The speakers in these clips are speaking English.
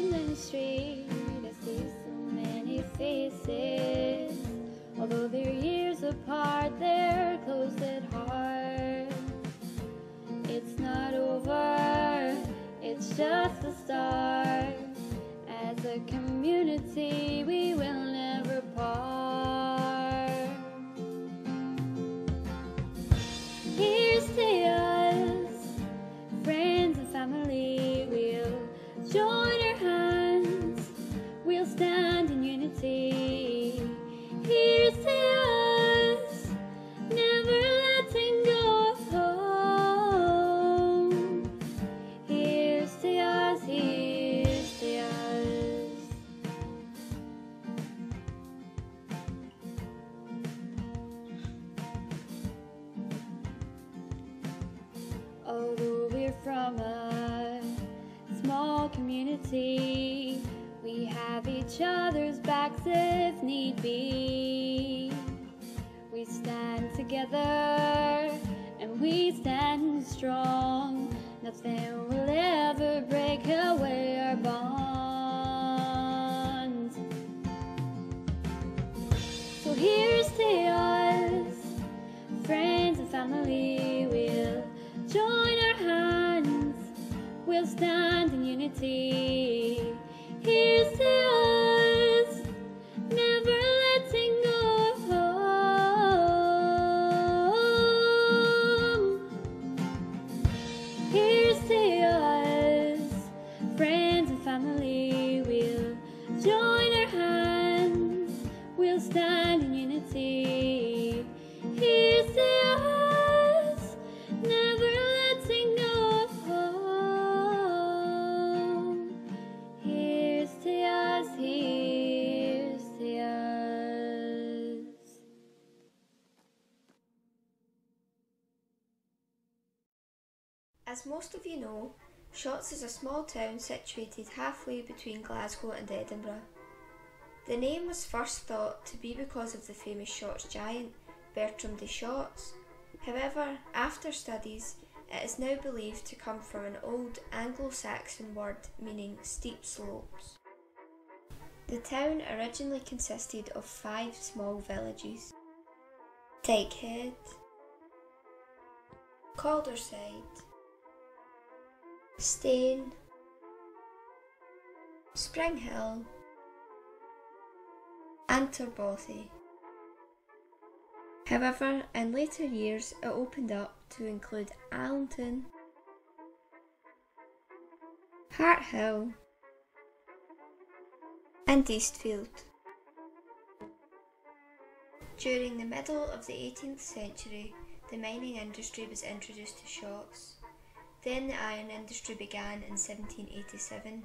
walking down the street, I see so many faces. Although they're years apart, they're close at heart. It's not over, it's just the start. As a community, we will never part. Here's to us, friends and family. We'll join our hands, we'll stand in unity. Here's to us, never letting go of home. Here's to us, here's to us. Although we're from a small community, we have each other's backs if need be. We stand together and we stand strong. Nothing will ever break away our bonds. So here's to us, friends and family. We'll join our hands, we'll stand in unity. Here's to us, never letting go of home. Here's to us, friends and family. We'll join our hands, we'll stand in unity. Here's to us, never letting go of home. Here's to us, here's to us. As most of you know, Shotts is a small town situated halfway between Glasgow and Edinburgh. The name was first thought to be because of the famous Shotts giant, Bertram de Shotts. However, after studies, it is now believed to come from an old Anglo-Saxon word meaning steep slopes. The town originally consisted of 5 small villages: Dykehead, Calderside, Stane, Spring Hill, and Torbothy. However, in later years it opened up to include Allenton, Hart Hill, and Eastfield. During the middle of the 18th century, the mining industry was introduced to Shotts. Then the iron industry began in 1787.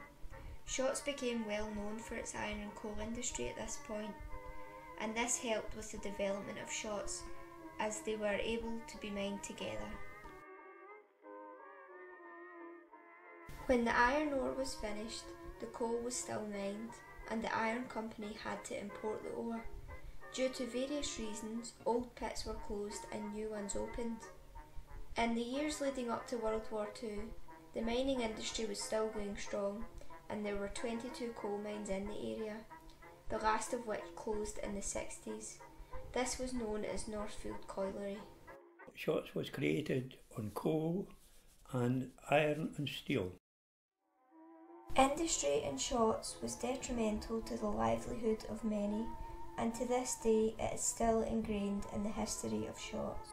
Shotts became well known for its iron and coal industry at this point, and this helped with the development of Shotts as they were able to be mined together. When the iron ore was finished, the coal was still mined, and the iron company had to import the ore. Due to various reasons, old pits were closed and new ones opened. In the years leading up to World War II, the mining industry was still going strong, and there were 22 coal mines in the area, the last of which closed in the 60s. This was known as Northfield Colliery. Shotts was created on coal and iron and steel. Industry in Shotts was detrimental to the livelihood of many, and to this day it is still ingrained in the history of Shotts.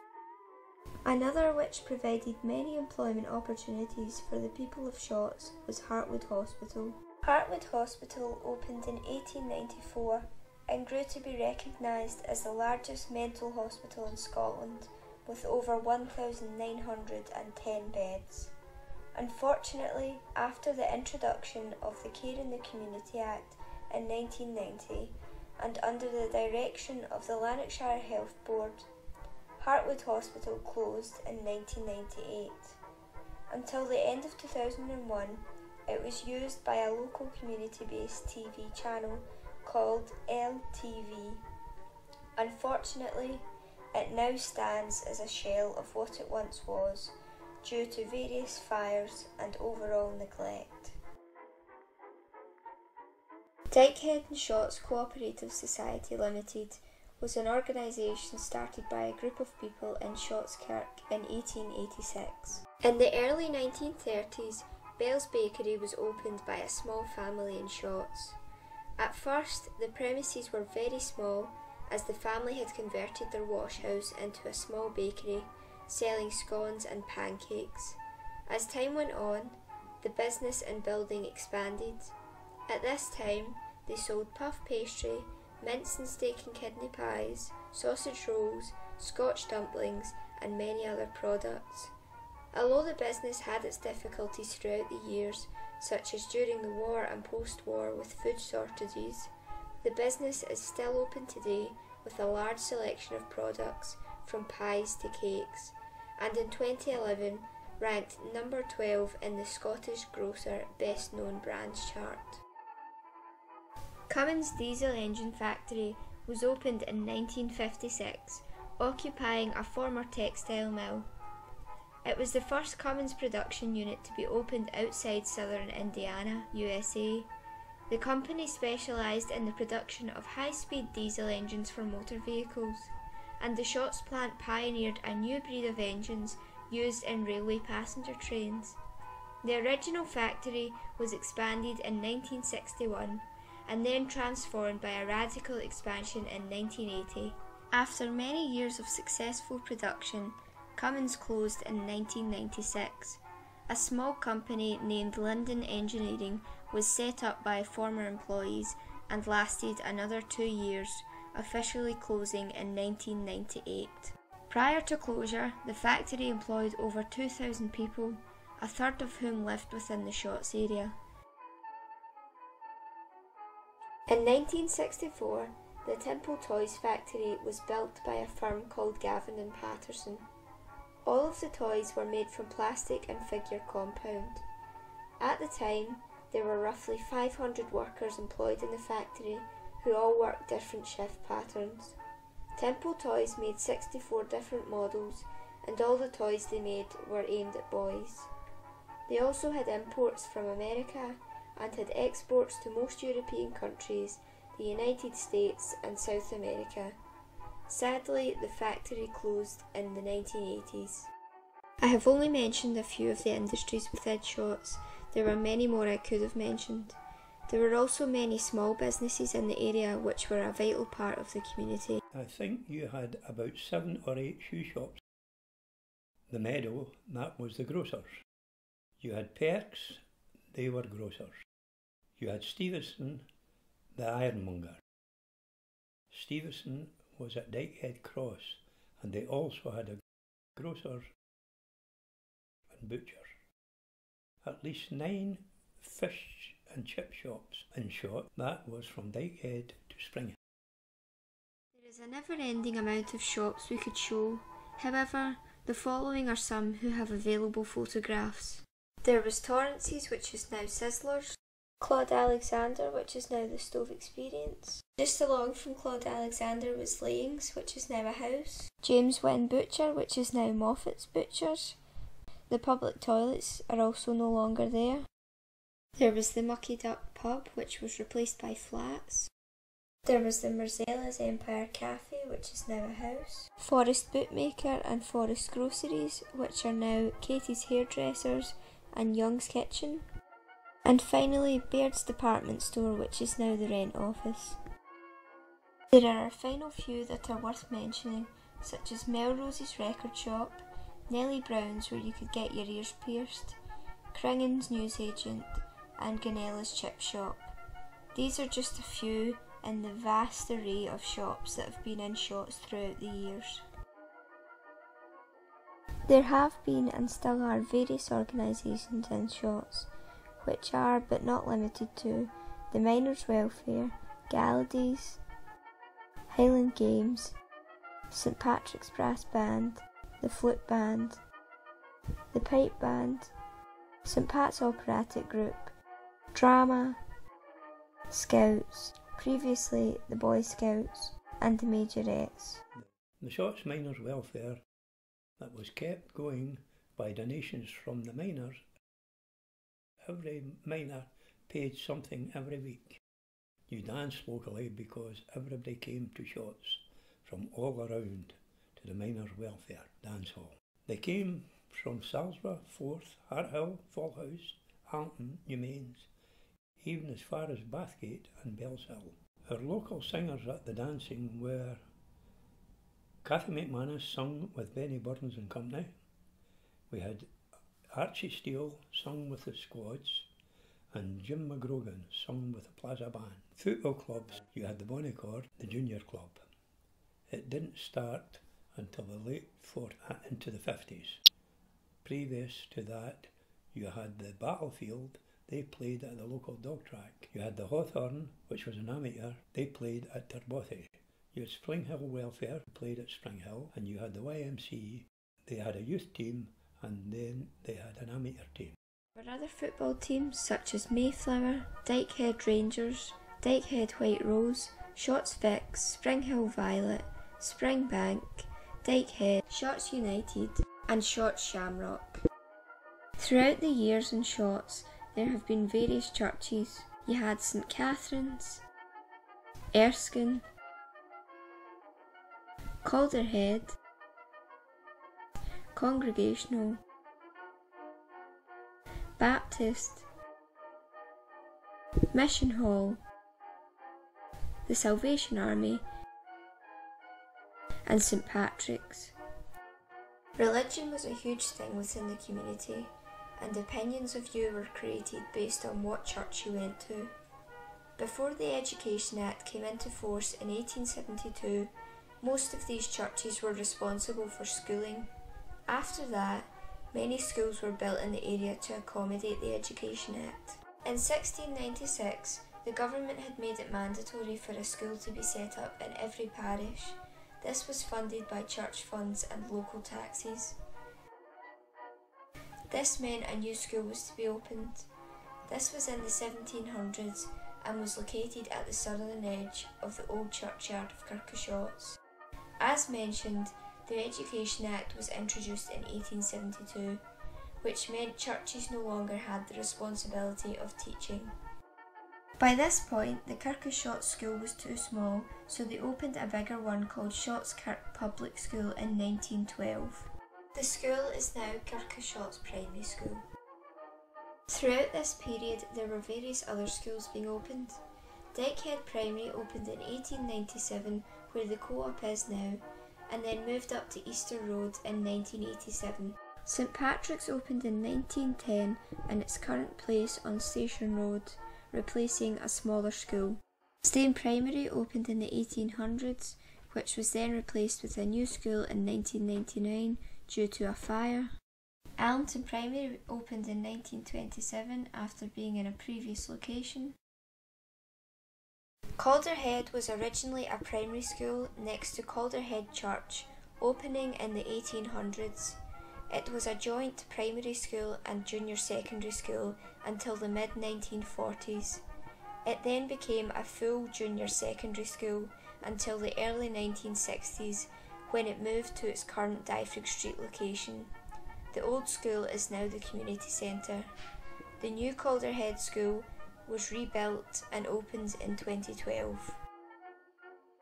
Another which provided many employment opportunities for the people of Shotts was Hartwood Hospital. Hartwood Hospital opened in 1894 and grew to be recognised as the largest mental hospital in Scotland, with over 1,910 beds. Unfortunately, after the introduction of the Care in the Community Act in 1990, and under the direction of the Lanarkshire Health Board, Hartwood Hospital closed in 1998. Until the end of 2001, it was used by a local community-based TV channel called LTV. Unfortunately, it now stands as a shell of what it once was, due to various fires and overall neglect. Dykehead and Shotts Cooperative Society Limited was an organisation started by a group of people in Shotts Kirk in 1886. In the early 1930s, Bell's Bakery was opened by a small family in Shotts. At first, the premises were very small, as the family had converted their wash house into a small bakery, selling scones and pancakes. As time went on, the business and building expanded. At this time, they sold puff pastry, mince and steak and kidney pies, sausage rolls, Scotch dumplings, and many other products. Although the business had its difficulties throughout the years, such as during the war and post-war with food shortages, the business is still open today with a large selection of products from pies to cakes, and in 2011 ranked number 12 in the Scottish Grocer Best Known Brands chart. Cummins Diesel Engine Factory was opened in 1956, occupying a former textile mill. It was the first Cummins production unit to be opened outside southern Indiana, USA. The company specialised in the production of high-speed diesel engines for motor vehicles, and the Shotts plant pioneered a new breed of engines used in railway passenger trains. The original factory was expanded in 1961 and then transformed by a radical expansion in 1980. After many years of successful production, Cummins closed in 1996. A small company named London Engineering was set up by former employees and lasted another 2 years, officially closing in 1998. Prior to closure, the factory employed over 2,000 people, a third of whom lived within the Shotts area. In 1964, the Temple Toys factory was built by a firm called Gavin and Patterson. All of the toys were made from plastic and figure compound. At the time, there were roughly 500 workers employed in the factory who all worked different shift patterns. Temple Toys made 64 different models, and all the toys they made were aimed at boys. They also had imports from America and had exports to most European countries, the United States and South America. Sadly, the factory closed in the 1980s. I have only mentioned a few of the industries within Shotts. There were many more I could have mentioned. There were also many small businesses in the area which were a vital part of the community. I think you had about 7 or 8 shoe shops. The Meadow, that was the grocers. You had Perks, they were grocers. You had Stevenson, the ironmonger. Stevenson was at Dykehead Cross, and they also had a grocer and butcher. At least 9 fish and chip shops in Shott. That was from Dykehead to Springhill. There is a never-ending amount of shops we could show. However, the following are some who have available photographs. There was Torrance's, which is now Sizzlers. Claude Alexander, which is now the Stove Experience. Just along from Claude Alexander was Layings, which is now a house. James Wynn Butcher, which is now Moffat's Butchers. The public toilets are also no longer there. There was the Mucky Duck Pub, which was replaced by flats. There was the Marzella's Empire Cafe, which is now a house. Forest Bootmaker and Forest Groceries, which are now Katie's Hairdressers and Young's Kitchen. And finally, Baird's Department Store, which is now the Rent Office. There are a final few that are worth mentioning, such as Melrose's Record Shop, Nellie Brown's, where you could get your ears pierced, Cringan's Newsagent, and Ganella's Chip Shop. These are just a few in the vast array of shops that have been in Shotts throughout the years. There have been and still are various organisations in Shotts, which are, but not limited to, the Miners' Welfare, Gallady's, Highland Games, St Patrick's Brass Band, the Flute Band, the Pipe Band, St Pat's Operatic Group, Drama, Scouts, previously the Boy Scouts, and the Majorettes. The Shotts Miners' Welfare that was kept going by donations from the miners. Every miner paid something every week. You danced locally because everybody came to shots from all around to the miners' welfare dance hall. They came from Salisbury, Forth, Harthill, Fallhouse, Alton, Newmains, even as far as Bathgate and Bellshill. Our local singers at the dancing were Cathy McManus, sung with Benny Burns and Company. We had Archie Steele, sung with the Squads, and Jim McGrogan, sung with the Plaza Band. Football clubs, you had the Bonnicord, the Junior Club. It didn't start until the late 40s into the 50s. Previous to that, you had the Battlefield, they played at the local dog track. You had the Hawthorn, which was an amateur, they played at Terbothy. You had Spring Hill Welfare, played at Spring Hill, and you had the YMCA, they had a youth team, and then they had an amateur team. There were other football teams such as Mayflower, Dykehead Rangers, Dykehead White Rose, Shotts Vics, Spring Hill Violet, Springbank, Dykehead, Shotts United and Shotts Shamrock. Throughout the years in Shotts there have been various churches. You had St Catherine's, Erskine, Calderhead, Congregational, Baptist, Mission Hall, the Salvation Army and St Patrick's. Religion was a huge thing within the community, and opinions of you were created based on what church you went to. Before the Education Act came into force in 1872, most of these churches were responsible for schooling. After that, many schools were built in the area to accommodate the Education Act. In 1696, the government had made it mandatory for a school to be set up in every parish. This was funded by church funds and local taxes. This meant a new school was to be opened. This was in the 1700s and was located at the southern edge of the old churchyard of Kirkashotts. As mentioned, the Education Act was introduced in 1872, which meant churches no longer had the responsibility of teaching. By this point, the Kirkashotts School was too small, so they opened a bigger one called Shotts Kirk Public School in 1912. The school is now Kirkashotts Primary School. Throughout this period, there were various other schools being opened. Dykehead Primary opened in 1897, where the co-op is now, and then moved up to Easter Road in 1987. St Patrick's opened in 1910 in its current place on Station Road, replacing a smaller school. Stane Primary opened in the 1800s, which was then replaced with a new school in 1999 due to a fire. Allenton Primary opened in 1927 after being in a previous location. Calderhead was originally a primary school next to Calderhead Church, opening in the 1800s. It was a joint primary school and junior secondary school until the mid-1940s. It then became a full junior secondary school until the early 1960s, when it moved to its current Dyfrig Street location. The old school is now the community centre. The new Calderhead School was rebuilt and opened in 2012.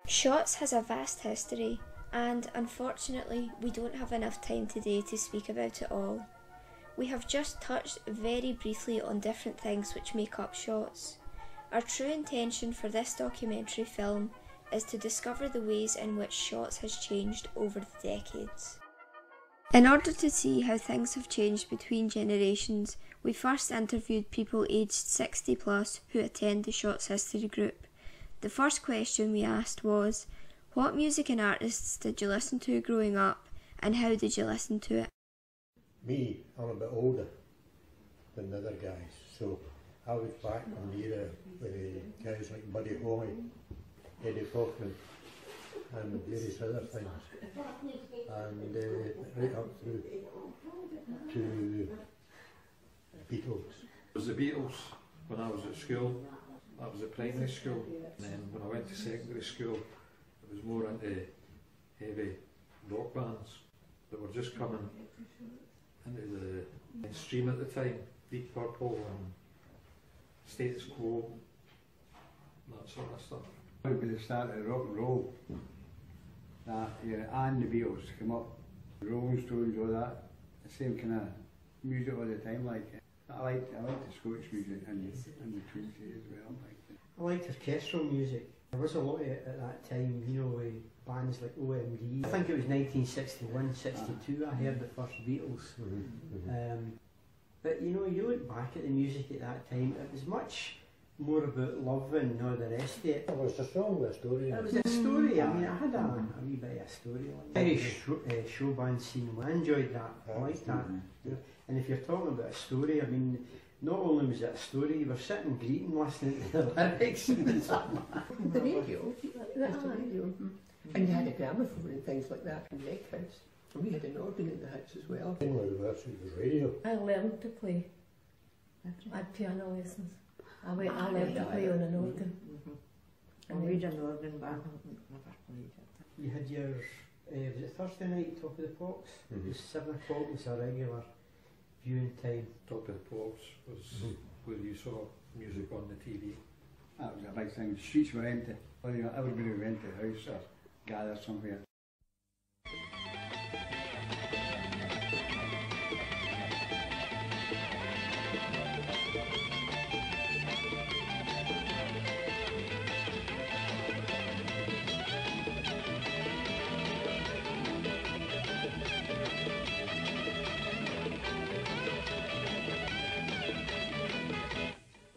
Shotts has a vast history, and unfortunately we don't have enough time today to speak about it all. We have just touched very briefly on different things which make up Shotts. Our true intention for this documentary film is to discover the ways in which Shotts has changed over the decades. In order to see how things have changed between generations, we first interviewed people aged 60 plus who attend the Shotts History Group. The first question we asked was, what music and artists did you listen to growing up, and how did you listen to it? Me, I'm a bit older than the other guys, so I was back in the era with guys like Buddy Holly, Eddie Cochran and various other things, and right up through to Beatles. It was the Beatles when I was at school. That was at primary school, and then when I went to secondary school it was more into heavy rock bands that were just coming into the mainstream at the time. Deep Purple and Status Quo, that sort of stuff. It would be the start of rock and roll. That, yeah, and the Beatles come up, the Rolling Stones, all that, the same kind of music all the time. Like I like the Scottish music and the Twinsy as well. I liked orchestral music. There was a lot of it at that time, you know, with bands like OMD. I think it was 1961, 62 I heard the first Beatles. But you know, you look back at the music at that time, it was much more about love and all the rest of it. It was a song with a story. It was a story, I mean, it had a wee bit of a story. Irish show band scene, I enjoyed that, I liked that. And if you're talking about a story, I mean, not only was it a story, you were sitting greeting, listening to the lyrics. The radio, that's the radio. And you had a gramophone and things like that in the house. And we had an organ in the house as well. In my verse, it was radio. I learned to play. I had piano lessons. I learned to play on an organ. And we did an organ, but I never played it. You had your, was it Thursday night, Top of the Pops? It was 7 o'clock was a regular viewing time. Top of the Pops was where you saw music on the TV. That was a big thing. The streets were empty. Well, you know, everybody would rent a house or gather somewhere.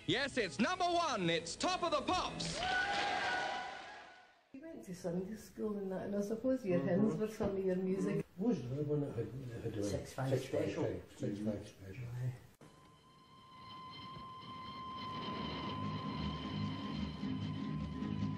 Yes, it's number one. It's Top of the Pops. You went to Sunday school and that, and I suppose your hymns were some of your music. What was the one that had 6-5 special. 6-5 special.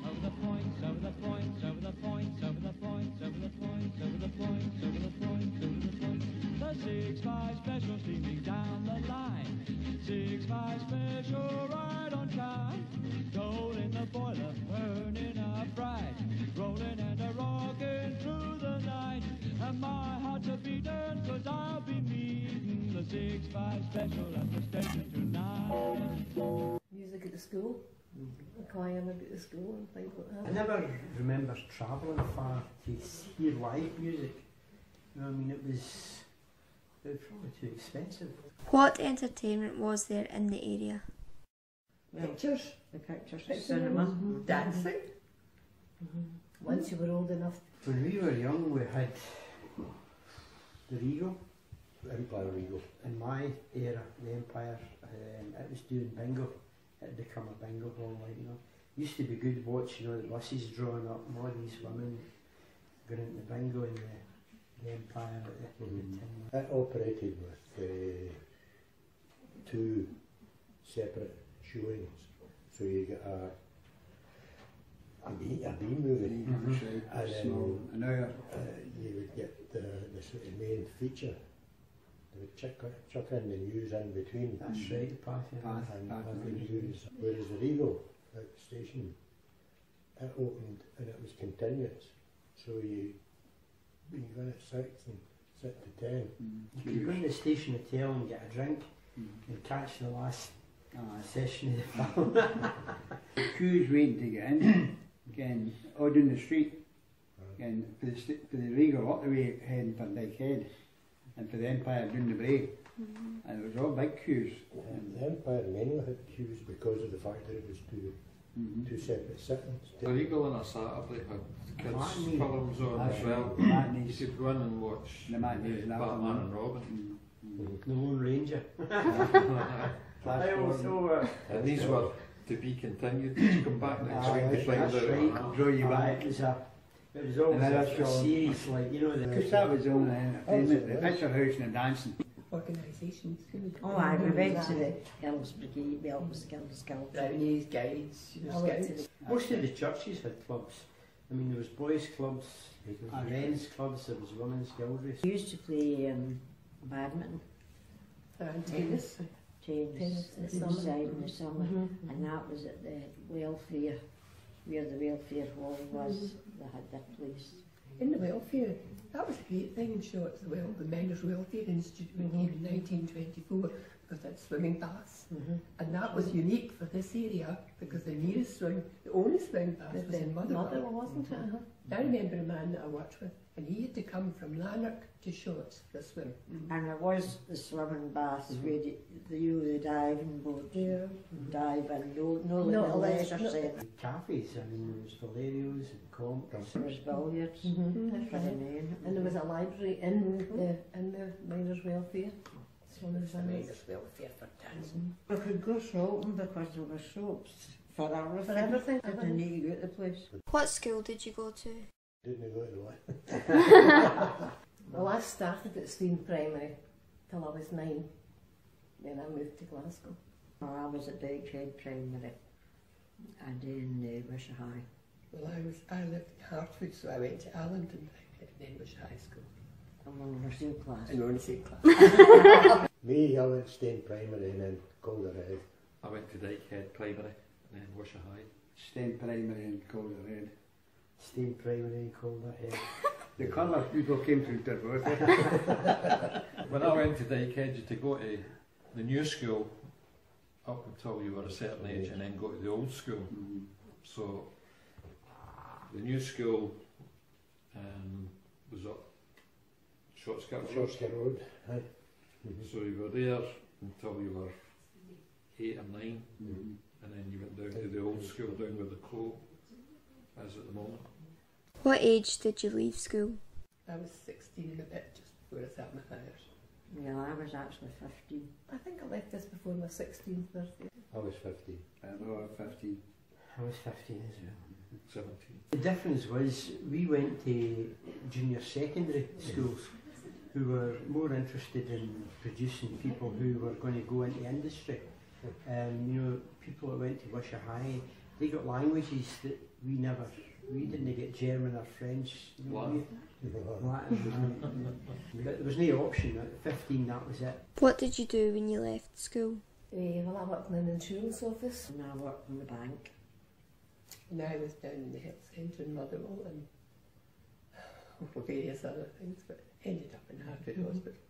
Over the points, over the points, over the points, over the points, over the points, over the points, over the points, over the points. The 6-5 special steaming down the line. 6-5 special right on time. Coal in the boiler, burning up bright. Rolling and a rocking through the night. And my heart's a beating, cause I'll be meeting the 6-5 special at the station tonight. Music at the school, the choir at the school and things like that. I never remember travelling far to hear live music. You know, I mean, it was probably too expensive. What entertainment was there in the area? Pictures, The pictures, cinema. dancing. Once you were old enough. When we were young, we had the Regal. Empire Regal. In my era, the Empire, it was doing bingo. It had become a bingo hall, like, you know. Used to be good watching all the buses drawing up and all these women going into bingo in the Empire at the time. It operated with 2 separate showings. So you get a B movie, and then you would get the sort of main feature. They would chuck in the news in between. That's right, the path. And the news. Whereas the Regal at the station, it opened and it was continuous. So you go in at 6 and sit to 10. You could go in the station hotel and get a drink and catch the last session of the film. Queues waiting to get in, again, all down the street, again, for the Regal up the way heading for Dykehead, and for the Empire down the Bray. And it was all big queues. The Empire mainly had queues because of the fact that it was two separate sittings. The Regal on a Saturday had kids' Matinee. films on as well. Matinees. You could go in and watch The matinees and Batman and Robin. The Lone Ranger. Flash forward. And these were to be continued. To come back next week to find That's out. right. Draw you back. It was always And a that's all- series, like, you know, Because that was the only entertainment, the picture house and the dancing. Organisations. Oh, aye, we went to the Girls' Brigade, the Girls' Guild. Brownies, guides, I went to the most of the churches had clubs. I mean, there was boys' clubs, there was men's clubs, there was women's guildries. We used to play badminton, tennis. tennis inside in the summer, and that was at the welfare, where the welfare hall was. They had their place. In the welfare, That was a great thing in Shorts as well. The Miners' Welfare Institute came in 1924 because they had swimming baths. And that was unique for this area because the nearest the only swimming bath was in Motherwell, wasn't it? I remember a man that I worked with, and he had to come from Lanark to Shorts for a swim. And it was the swimming baths where the diving board, dive and no leisure centre. Cafes, I mean, there was Valerios and Comps. There was billiards for the men. And there was a library in the Miners' Welfare. So there was a Miners' Welfare for tons. We could go shopping because there were shops for everything. For everything. Didn't need to go to the place. What school did you go to? Didn't go to the one. Well, I started at Stein Primary till I was 9. Then I moved to Glasgow. Well, I was at Beckhead Primary and then Wisha High. Well, I lived in Hartford, so I went to Allington and then Wisha High School. I'm on the same class. And we're on the same class. Me, I went to Stein Primary and then Calderhead. I went to Dykehead Primary and then Wisha High. Stein Primary and Calderhead. Stein Primary and Calderhead. The colour people came through their both. When I went to Dykehead, you had to go to the new school up until you were a certain age and then go to the old school. So the new school was up Shortskirt Road. Aye. So you were there until you were 8 or 9, and then you went down to the old school down where the Chloe is at the moment. What age did you leave school? I was 16 and a bit just before I sat my fires. Yeah, I was actually 15. I think I left this before my 16th birthday. I was 15. I was 15. I was 15 as well. 17. The difference was we went to junior secondary schools who were more interested in producing people who were going to go into industry. You know, people that went to Wisha High, they got languages that we didn't get German or French. You know, Latin. But there was no option. At 15, that was it. What did you do when you left school? Well, I worked in an insurance office. And I worked in the bank. And I was down in the health centre in Motherwell and various other things, but ended up in Hartford Hospital,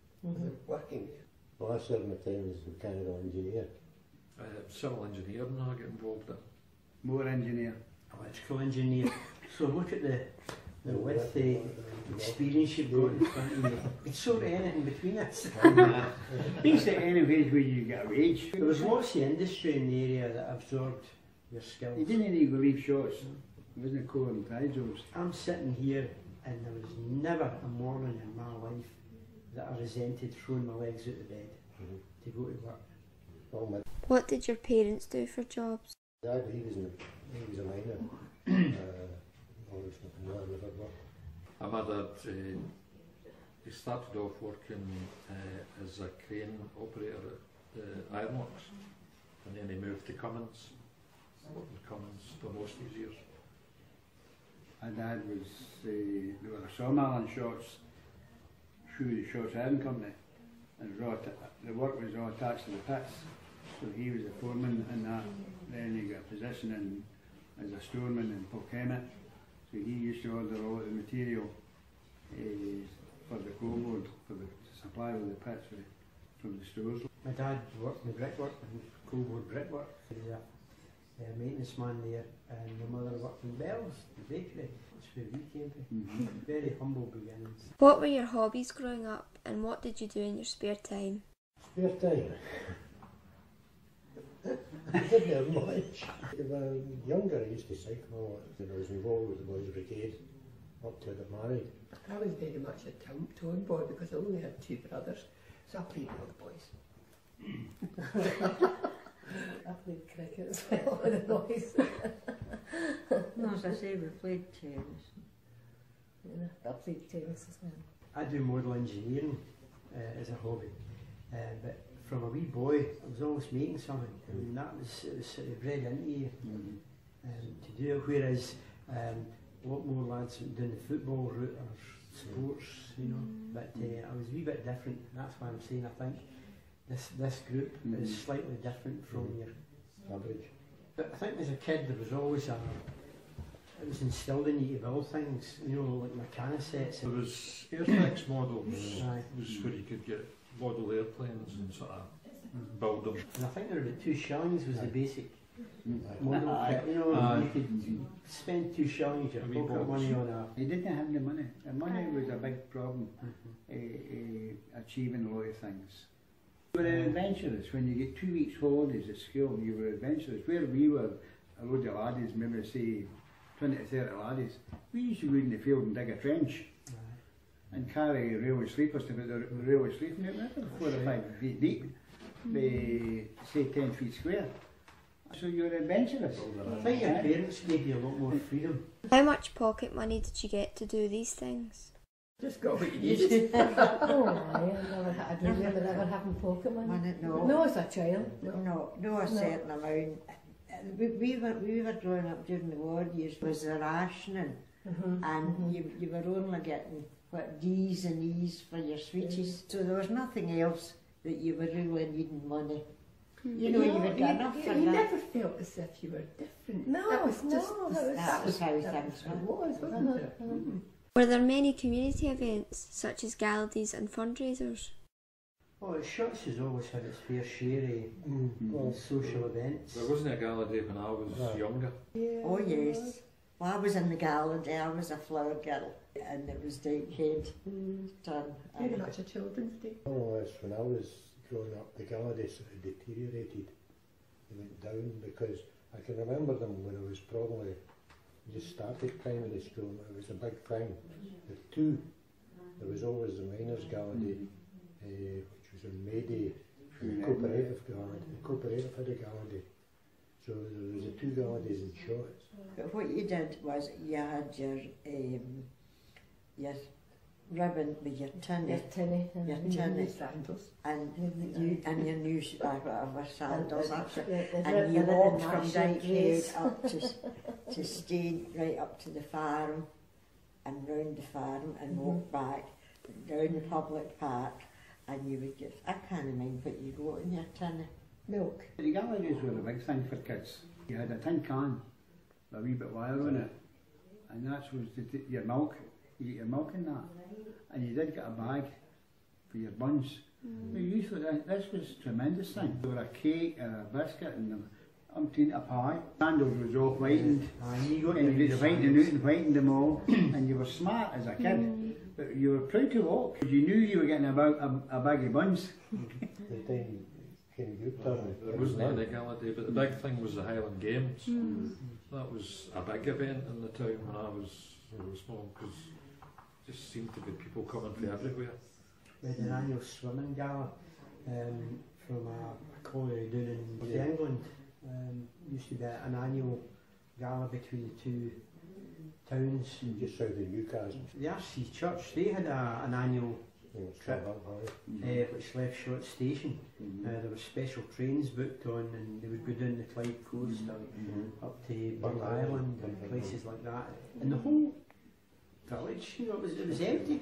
working there. Well, I served my time as a mechanical engineer. Civil engineering I get involved in. More engineer. Electrical engineer. So look at the width, the experience you've got in front of you. It's sort of anything between us. Basically, any wage where you get a wage. There was lots of industry in the area that absorbed your skills. You didn't need to leave shots. It wasn't core and tie jobs. I'm sitting here and there was never a morning in my life that I resented throwing my legs out of bed to go to work. Well, What did your parents do for jobs? Dad, he was a miner. Obviously, not never worked. My dad, he started off working as a crane operator at the Ironworks, and then he moved to Cummins. Worked with Cummins for most of his years. My dad was, there were a sawmill in Shorts through the Shorts Iron Company, and the work was all attached to the pits, so he was a foreman in that. Then he got a position as a storeman in Polkemmet, so he used to order all the material for the coal board, for the supply of the pits from the stores. My dad worked in brickwork and coal board brickwork. He was a maintenance man there, and my mother worked in Bells, the bakery. That's where we came from. Very humble beginnings. What were your hobbies growing up, and what did you do in your spare time? Spare time? I didn't have much. When I was younger, I used to cycle a lot. And I was involved with the Boys Brigade up till I got married. I was very much a tone boy because I only had 2 brothers, so I played with the boys. I played cricket as well with the boys. No, as I say, we played tennis. Yeah, I played tennis as well. I do model engineering as a hobby, but from a wee boy, I was always making something. I mean, it was sort of bred into you to do it. Whereas a lot more lads doing the football route or sports, you know. But I was a wee bit different. That's why I'm saying I think this group is slightly different from your average. But I think as a kid there was always it was instilled in you to build things, you know, like mechanic sets. There was Airflex model was Aye. where you could get model airplanes and sort of build them. And I think there were about 2 shillings was the basic Aye. model kit. You know, Aye. you could spend 2 shillings your A wee pocket box. money on a... He didn't have the money. The money was a big problem achieving a lot of things. You were adventurous. When you get 2 weeks holidays at school, you were adventurous. Where we were, a load of laddies, maybe say 20 to 30 laddies, we used to go in the field and dig a trench and carry railway sleepers to put the railway sleeping out there, 4 or 5 feet deep, say 10 feet square. So you're adventurous. I think your parents gave you a lot more freedom. How much pocket money did you get to do these things? Just got what you needed. Oh, I don't remember ever having pocket money. No. No, as a child. No, a certain amount. We were growing up during the war years, was the rationing, and you were only getting what D's and E's for your sweeties, so there was nothing else that you were really needing money. You know, you would get enough for You that. never felt as if you were different. No, that was just that was how things were. wasn't it? Were there many community events, such as galleries and fundraisers? Oh, Shuts has always had its fair share of social events. There wasn't a gala day when I was younger. Oh yes. Well, I was in the gala day, I was a flower girl, and it was Dykehead turn. Very much a children's day. Oh, yes, when I was growing up, the gala days sort of deteriorated. They went down because I can remember them when I was probably just started primary school. It was a big thing. There was always the miners' gala day, which was on May Day, and the cooperative gala day. The cooperative had a gala day. So there was the 2 gala days in Shorts. But what you did was you had your ribbon with your tinny, Your tinny. your tinny, Sandals. and your new whatever sandals, The and you ribbon walked and from matching Dykehead dress. up to Stain, right up to the farm, and round the farm, and walk back down the public park, and you would get, I can't mind what you got in your tinny. Milk. The galleries were a big thing for kids. You had a tin can with a wee bit of wire on it, and that was your milk. You get your milk in that, and you did get a bag for your buns. But you thought this was a tremendous thing. There were a cake and a biscuit and a pie. Sandals was all whitened, And you got and your you whitened out and whitened them all, and you were smart as a kid. But you were proud to walk. You knew you were getting a bag of buns. The time came your turn. There wasn't any gala day, but the big thing was the Highland Games. That was a big event in the town when I was small, because just seemed to be people coming from everywhere. We had an annual swimming gala from a colliery down in England. Used to be an annual gala between the 2 towns. Just south of Newcastle. The RC Church, they had an annual trip which left Short Station. There were special trains booked on, and they would go down the Clyde coast up to Burn Island and places like that. And the whole village, you know, it was empty.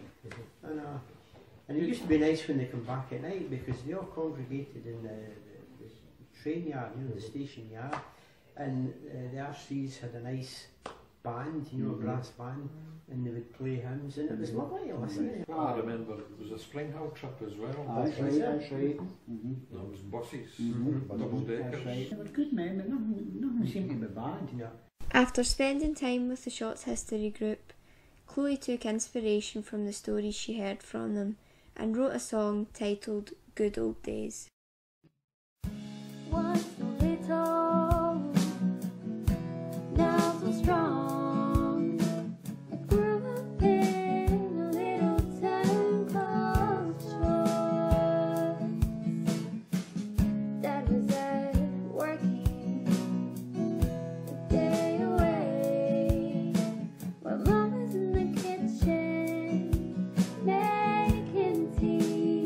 And it used to be nice when they come back at night, because they all congregated in the train yard, you know, the station yard. And the RCs had a nice band, you know, a brass band, and they would play hymns, and it was lovely to listen to. I remember it was a Spring Hill trip as well. That's right. There was buses, double deckers. That's right. They were good memory. Nothing seemed to be bad. Yeah. After spending time with the Shorts History group, Chloe took inspiration from the stories she heard from them and wrote a song titled Good Old Days. Once a little, now so strong. I grew up in a little town called Shorts. Dad was out working the day away, while Mom was in the kitchen making tea.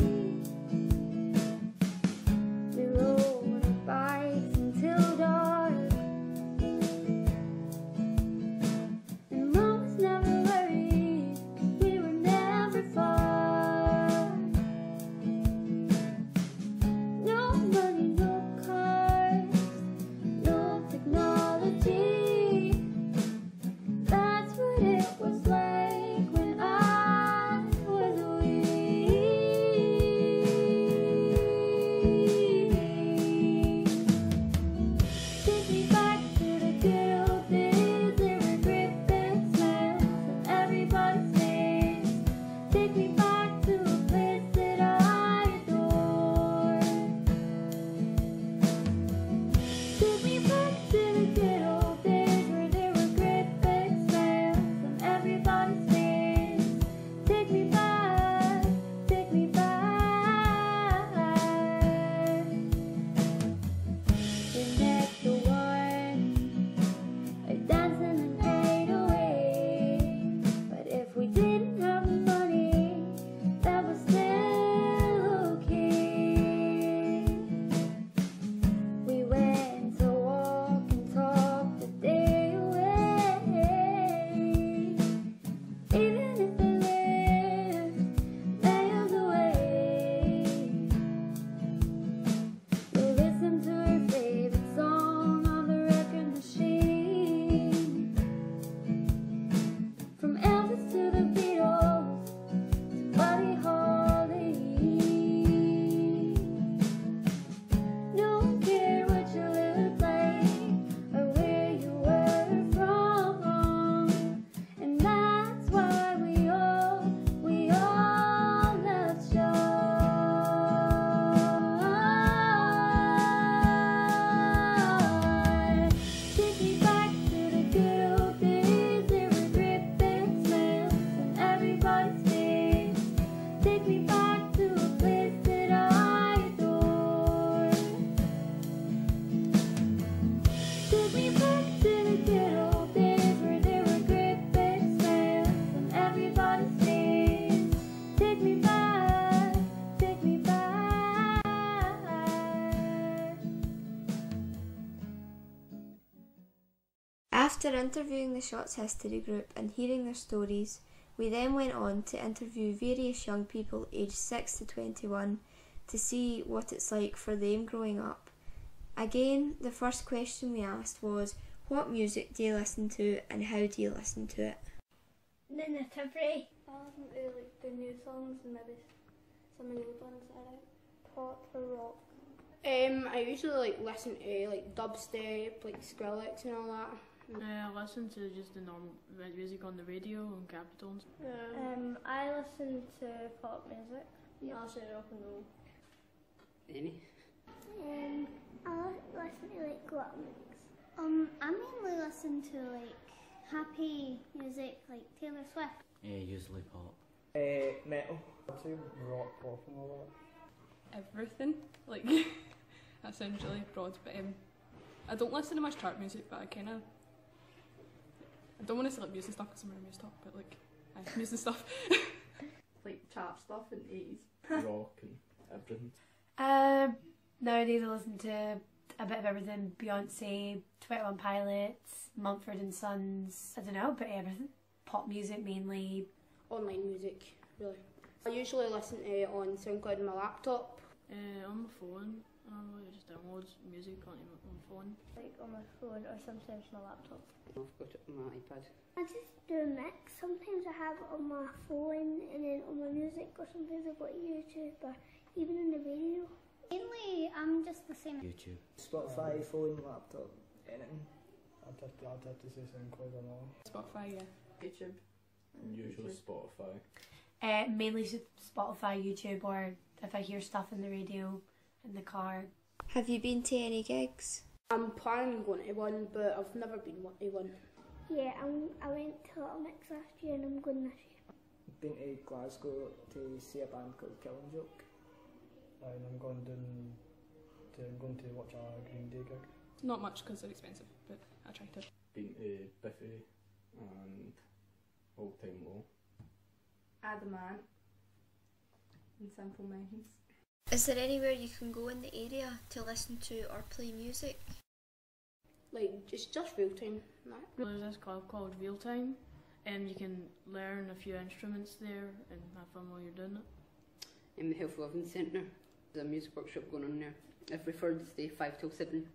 After interviewing the Shots History group and hearing their stories, we then went on to interview various young people aged 6 to 21 to see what it's like for them growing up. Again, the first question we asked was, what music do you listen to and how do you listen to it? Nina Tiffany. I listen to like the new songs and maybe some of the old ones that are out. Pop or rock. I usually like listen to like dubstep, like Skrillex and all that. I listen to just the normal music on the radio and Capitals. I listen to pop music. I listen to rock and roll. Any? I listen to like glam mix. I mainly listen to like happy music like Taylor Swift. Yeah, usually pop. Metal. I'd say rock, pop and all that. Everything, like essentially broad, but I don't listen to much chart music, but I don't want to say like music stuff because I'm music stuff, but like music stuff. Like chart stuff in the 80s. Rock and everything. Nowadays I listen to a bit of everything. Beyonce, 21 Pilots, Mumford and Sons, I don't know, but everything. Pop music mainly. Online music, really. I usually listen to it on SoundCloud on my laptop. On my phone, I just download music on my phone. Like on my phone or sometimes my laptop. I've got it on my iPad. I just do a mix. Sometimes I have it on my phone and then on my music, or sometimes I've got YouTube or even in the radio. Mainly, I'm just the same. YouTube. Spotify, phone, laptop, anything. I'd have to say SoundCloud or not. Spotify, yeah. YouTube. Usually Spotify. Mainly Spotify, YouTube, or if I hear stuff in the radio, in the car. Have you been to any gigs? I'm planning on going to one, but I've never been to one. Yeah, I went to Little Mix last year and I'm going this year. Been to Glasgow to see a band called Killing Joke. And I'm going to watch a Green Day gig. Not much because they're expensive, but I tried it. Been to Biffy and Old Time Low. Adamant and Simple Minds. Is there anywhere you can go in the area to listen to or play music? Like, it's just real time. There's this club called Real Time, and you can learn a few instruments there and have fun while you're doing it. In the Health Living Centre, there's a music workshop going on there every Thursday, 5 till 7.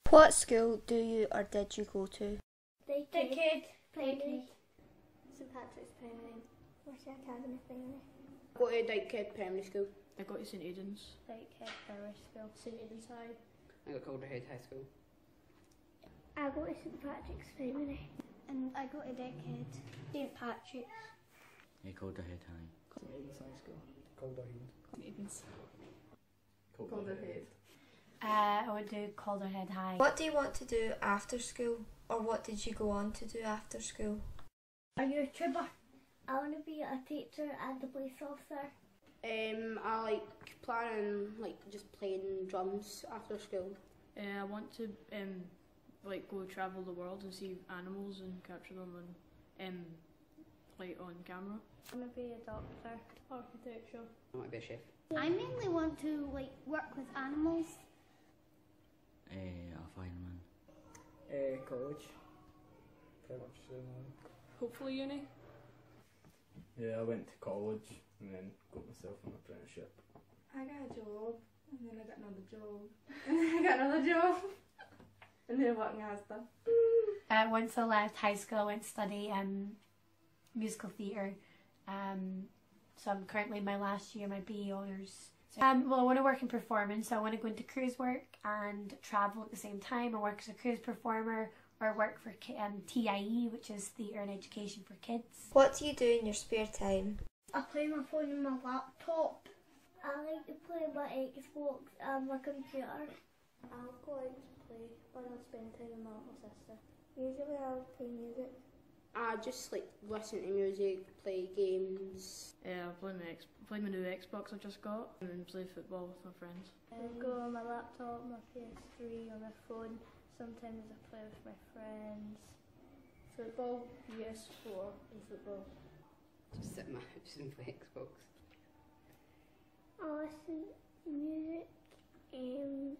What school do you or did you go to? Dickhead Primary. St Patrick's Primary. Mercy Academy Primary. I go to Dickhead Primary School. I got to St Aidan's. Dickhead Primary School. St Aidan's High. I got Calderhead High School. I go to St Patrick's Primary. And I go to Dickhead. St Patrick's. Yeah, Calderhead High. St Aidan's High School. Calderhead. St Aidan's. Calderhead. I went to Calderhead High. What do you want to do after school? Or what did you go on to do after school? A YouTuber. I want to be a teacher and a police officer. I like planning just playing drums after school. I want to go travel the world and see animals and capture them on camera. I want to be a doctor, architecture. I want to be a chef. I mainly want to work with animals. A fireman. College. Pretty much the same. Hopefully uni. Yeah, I went to college and then got myself an apprenticeship. I got a job, and then I got another job, and then I got another job, and then working as stuff. Once I left high school, I went to study musical theatre. So I'm currently in my last year, my BE honours. So, I want to work in performance, so I want to go into cruise work and travel at the same time, or work as a cruise performer, or work for TIE, which is Theatre and Education for Kids. What do you do in your spare time? I play my phone and my laptop. I like to play my Xbox and my computer. I'll go out to play when I spend time with my little sister. Usually I'll play music. I just listen to music, play games. Yeah, I play my new Xbox I just got, and then play football with my friends. I go on my laptop, my PS3, on my phone. Sometimes I play with my friends. Football, PS4 and football. Just sit in my house and play Xbox. I listen to music and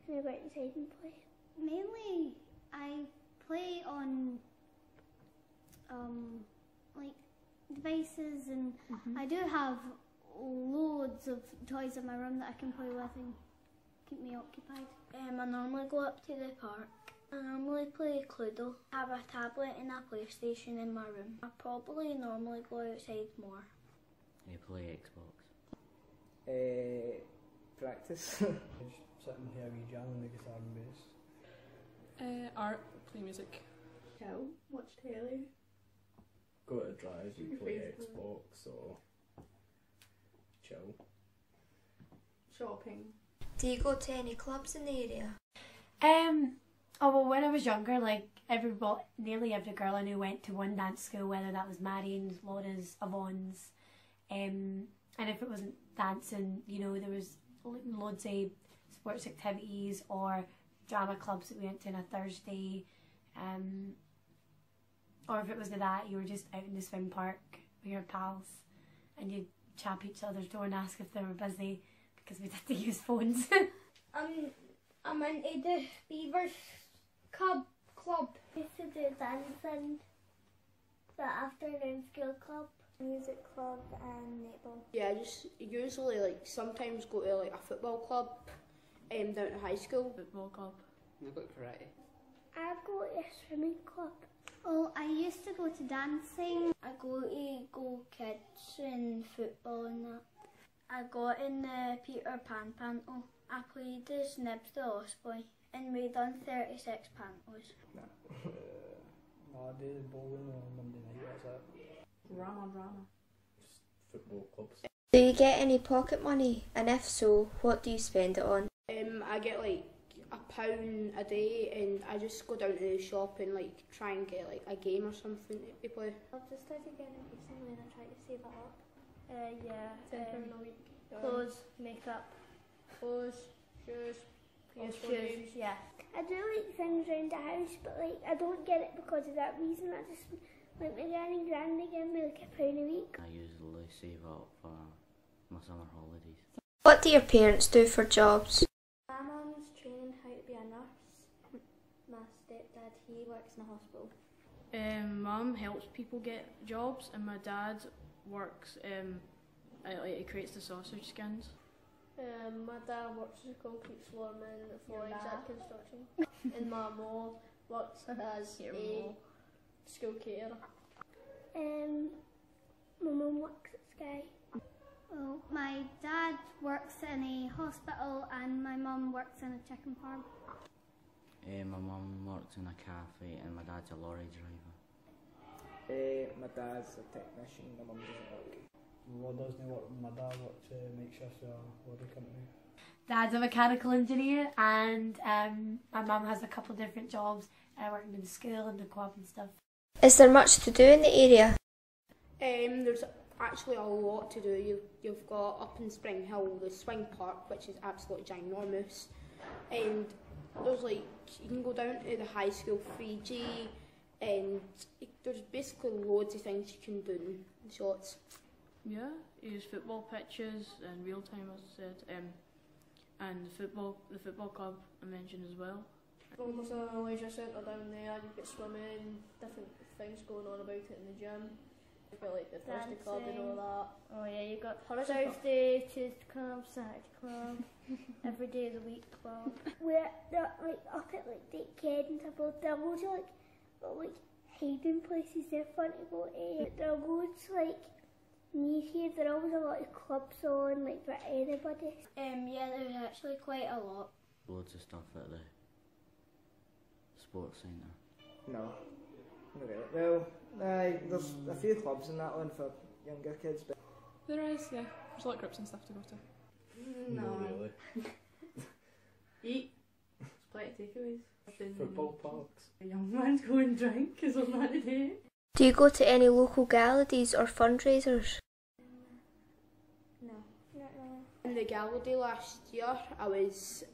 I go outside and play. Mainly I play on like devices, and I do have loads of toys in my room that I can play with and keep me occupied. I normally go up to the park. I normally play Cluedo. I have a tablet and a PlayStation in my room. I probably normally go outside more. You play Xbox? Practice. Sitting here, we jam on the guitar and bass. Art, play music. Chill, watch telly. Go to drive, you play Xbox or chill. Shopping. Do you go to any clubs in the area? Oh well, when I was younger, like nearly every girl I knew went to one dance school, whether that was Marion's, Laura's, Avon's, and if it wasn't dancing, you know, there was loads of sports activities or drama clubs that we went to on a Thursday, or if it was that, you were just out in the swim park with your pals, and you'd chap each other's door and ask if they were busy because we had to use phones. I'm into the Beavers Club. I used to do dancing, the afternoon school club, music club and netball. Yeah, I just usually sometimes go to a football club down to high school. Football club. I've got karate. I go to a swimming club. Oh, I used to go to dancing. I go to Go Kids and football and that. I got in the Peter Pan panto. I played as Nibs the Lost Boy and we done 36 pantos. No, I do bowling on Monday night, that's it. Drama. Just football clubs. Do you get any pocket money? And if so, what do you spend it on? I get £1 a day and I just go down to the shop and try and get a game or something to play. I've just started getting recently and I try to save it up. £10 a week. Clothes, makeup. Clothes, shoes, Shoes, yeah. I do like things around the house, but I don't get it because of that reason. I just my granny and granny give me £1 a week. I usually save up for my summer holidays. What do your parents do for jobs? My mum's training how to be a nurse. My stepdad, he works in a hospital. Mum helps people get jobs, and my dad works. He creates the sausage skins. My dad works as a concrete foreman for Exact Construction. And my mom works as a school caterer. My mum works at Sky. Well, my dad works in a hospital and my mum works in a chicken farm. My mum works in a cafe and my dad's a lorry driver. My dad's a technician, my mum doesn't work. What doesn't work? My dad works make shifts for a lorry company. Dad's a mechanical engineer and my mum has a couple of different jobs, working in the school and the co-op and stuff. Is there much to do in the area? There's actually a lot to do. You've got up in Spring Hill the swing park, which is absolutely ginormous, and there's you can go down to the high school 3G, and there's basically loads of things you can do in shots. Yeah, use football pitches and real time, as I said, and the football club I mentioned as well. There's a leisure centre down there. You've got swimming, different things going on about it in the gym. You've got the Thursday club and all that. Oh yeah, you've got Thursday, Tuesday club, Saturday club, every day of the week club. We're up at Dickhead and stuff. There are loads of hiding places. They're fun to go to. There are loads near here. There are always a lot of clubs on for anybody. Yeah, there's actually quite a lot. Loads of stuff at the sports centre. No, not really. Well, there's a few clubs in that one for younger kids, but There is, yeah. There's a lot of groups and stuff to go to. No. really. Eat. There's plenty of takeaways. Football parks. The young man's go and drink because I'm not today. Do you go to any local galleries or fundraisers? No, not really. In the gala day last year, I was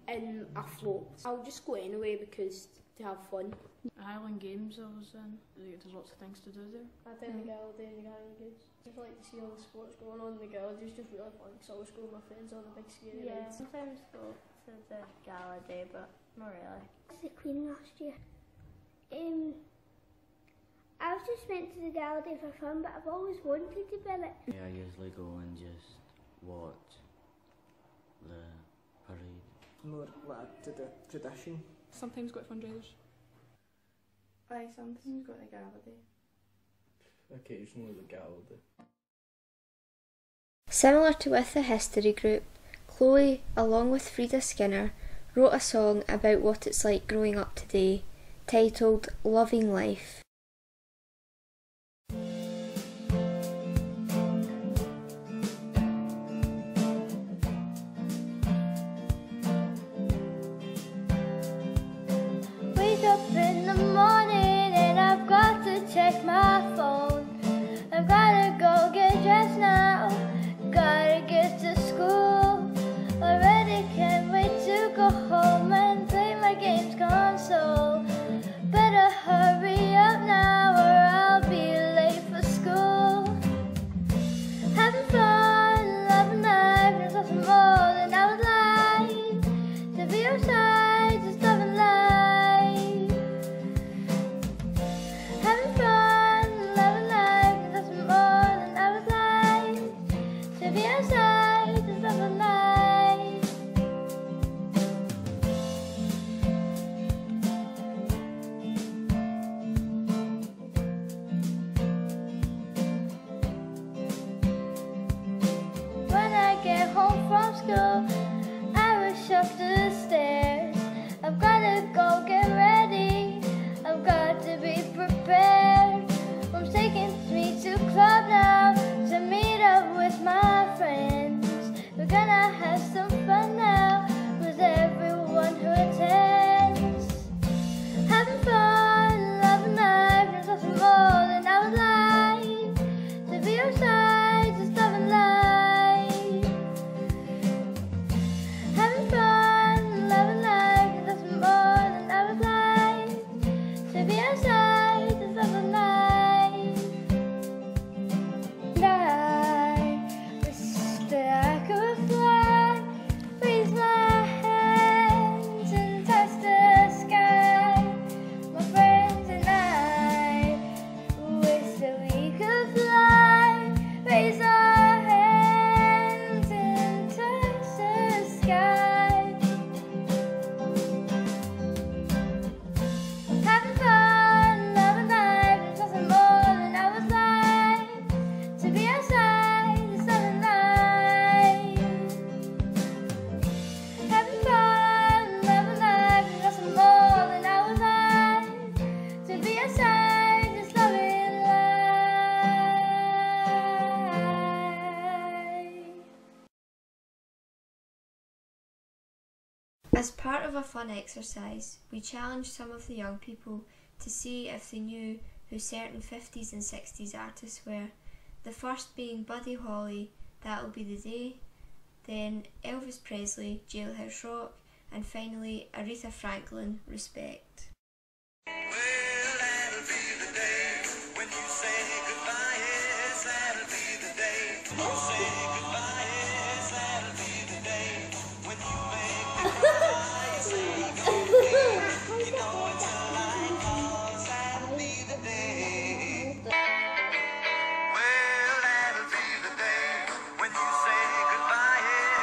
in a float. I'll just go anyway because to have fun. Highland Games I was in. There's lots of things to do there. I attend the gala day and the Highland Games. Just like to see all the sports going on. The gala day is just really fun because I always go with my friends on the big scary Yeah, rides. sometimes go to the gala day, but not really. Was the Queen last year? I've just went to the gallery for fun, but I've always wanted to be in it. Yeah, I usually go and just watch the parade. More like to the tradition. Sometimes go to fundraisers. Aye, sometimes go to the gallery. Occasionally the gallery. Similar to with the history group, Chloe, along with Frida Skinner, wrote a song about what it's like growing up today, titled Loving Life. Wake up in the morning and I've got to check my phone. I've gotta go get dressed now, gotta get to school. Already can't wait to go home and play my games console. Better hurry up now or I'll be late for school. Having fun, loving life, there's nothing more than I would like. To be outside, just loving life. Having fun, loving life, there's nothing more than I would like. To be outside, just loving life. When I get home from school, I rush up the stairs. I've gotta go get ready, I've got to be prepared. Mom's taking me to club now to meet up with my friends. We're gonna have some fun now with everyone who attends. Having fun, loving life, there's nothing more than I would like. To be outside, just loving life. Having fun, loving life, there's nothing more than I would like. To be outside, just loving life. And I wish that I could fly, raise my hands and touch the sky. My friends and I wish that we could fly, raise our hands and touch the sky. Having fun, loving life, there's nothing more than I would like. To be outside, just loving life. Having fun, loving life, there's nothing more than I would like. To be outside, just loving life. As part of a fun exercise, we challenged some of the young people to see if they knew who certain 50s and 60s artists were. The first being Buddy Holly, That'll Be the Day, then Elvis Presley, Jailhouse Rock, and finally Aretha Franklin, Respect.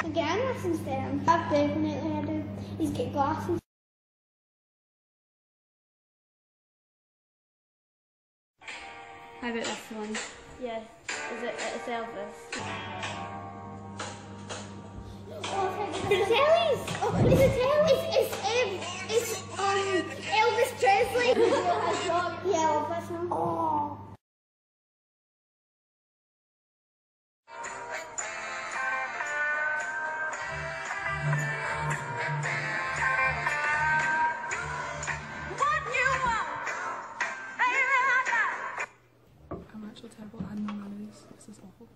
Again, lessons then. I've definitely had to. He's got glasses. How about this one? Yeah, it's Elvis. The Tellies! Oh, it's the Tellies! It's Elvis Presley! Yeah, that's one. Oh. I'm actually terrible at handling memories. This is awful.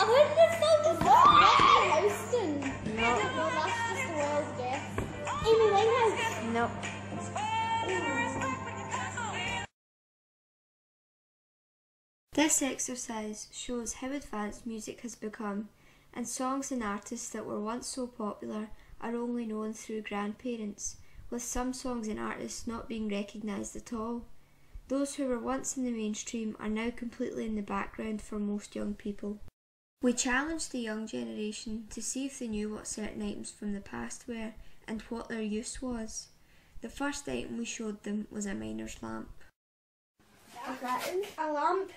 I heard this song before. Houston. No. No, that's just the world's guess. Amy Winehouse. No. This exercise shows how advanced music has become, and songs and artists that were once so popular are only known through grandparents, with some songs and artists not being recognised at all. Those who were once in the mainstream are now completely in the background for most young people. We challenged the young generation to see if they knew what certain items from the past were and what their use was. The first item we showed them was a miner's lamp. A lamp.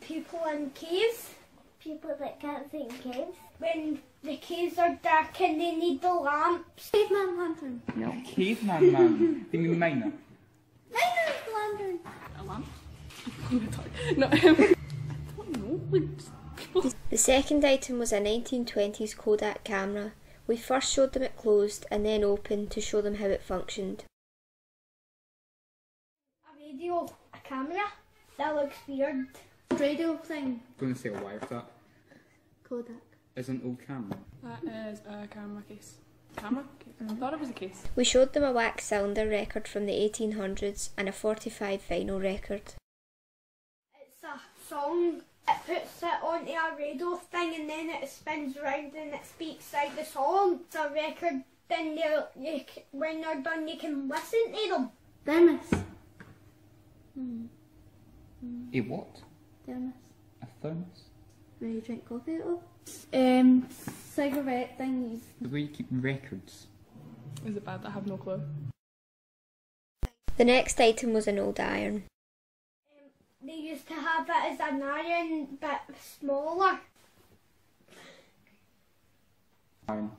People in caves. People that can't see in caves. When the caves are dark and they need the lamps. Caveman lantern. No. Caveman man. You mean miner? Miner's lantern. A lamp? No, I don't know. The second item was a 1920s Kodak camera. We first showed them it closed and then opened to show them how it functioned. A radio. A camera. That looks weird. Radio thing. I'm going to say a wire for that. Kodak. Is an old camera. That is a camera case. Camera? I thought it was a case. We showed them a wax cylinder record from the 1800s and a 45 vinyl record. It's a song. It puts it onto a radio thing and then it spins round and it speaks out the song. It's a record. Then when they're done, you can listen to them. Thermos. A what? Thermos. A thermos? Where you drink coffee out of? Cigarette thingies. The way you keep records. Is it bad? I have no clue. The next item was an old iron. They used to have it as an iron, but smaller. Iron.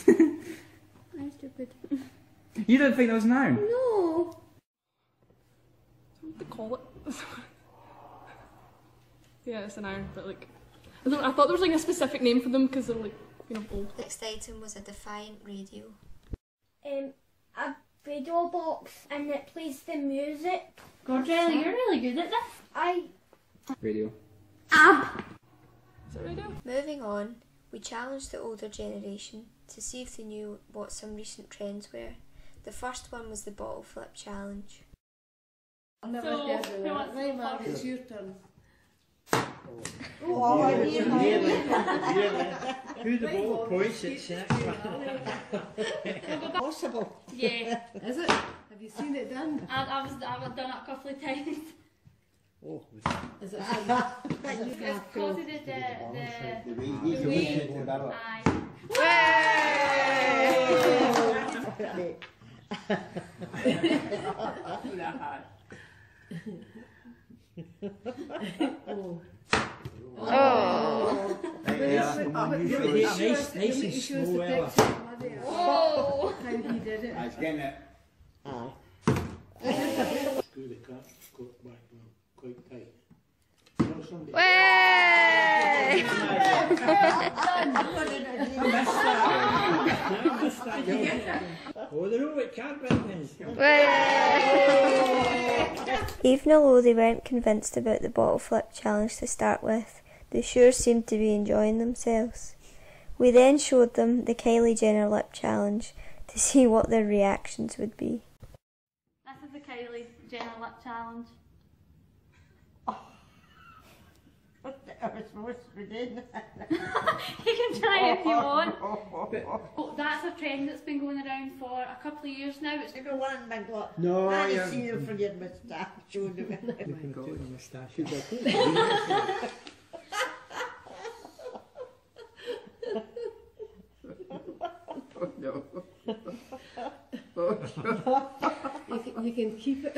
I'm stupid. You don't think that was an iron? No. What to call it? Yeah, it's an iron, but like, I thought there was like a specific name for them because they're like, you know, old. Next item was a Defiant radio. A radio box and it plays the music. God, Riley, you're really good at this. Radio. Is it radio? Moving on, we challenged the older generation to see if they knew what some recent trends were. The first one was the bottle flip challenge. So, who wants to go first? It's your turn. Oh, I hear Who the ball points it's Possible. Yeah. Is it? Have you seen it done? I've done it a couple of times. Oh, Is it? It's because of the way. Oh. Nice and slow, Ella. Oh. How he did it. I was getting it. Screw the cut, go back quite tight. Oh, they're all at carpenters. Even although they weren't convinced about the bottle flip challenge to start with, they sure seemed to be enjoying themselves. We then showed them the Kylie Jenner lip challenge to see what their reactions would be. This is the Kylie Jenner lip challenge. I was supposed to be doing You can try if you want. Oh, that's a trend that's been going around for a couple of years now. It's got one big lot. No, I you're... haven't seen you for your moustache. Showed him. Oh my God, your moustache. Oh no. You can keep it.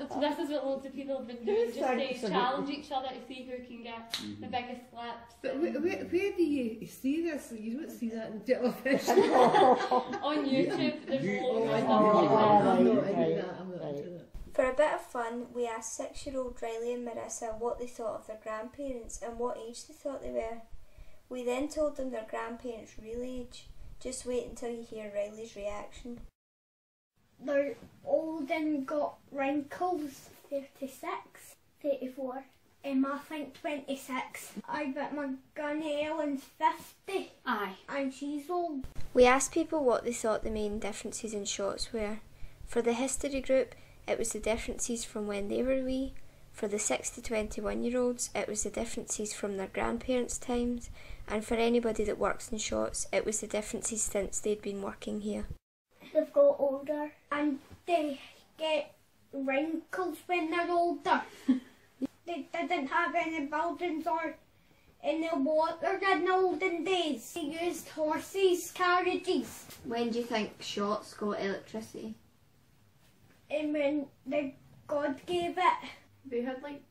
So this is what loads of people have been doing, just to challenge each other to see who can get the biggest flips. But where do you see this? You don't see that in television. On YouTube, there's loads of stuff. For a bit of fun, we asked 6-year-old Riley and Marissa what they thought of their grandparents and what age they thought they were. We then told them their grandparents' real age. Just wait until you hear Riley's reaction. They're old and got wrinkles. 36, 34. I think 26. I bet my granny Ellen's 50. Aye. And she's old. We asked people what they thought the main differences in shots were. For the history group, it was the differences from when they were wee. For the 6 to 21-year-olds, it was the differences from their grandparents' times, and for anybody that works in shots, it was the differences since they'd been working here. They've got older and they get wrinkles when they're older. They didn't have any buildings or any water in the olden days. They used horses, carriages. When do you think shots got electricity? And when God gave it. They had like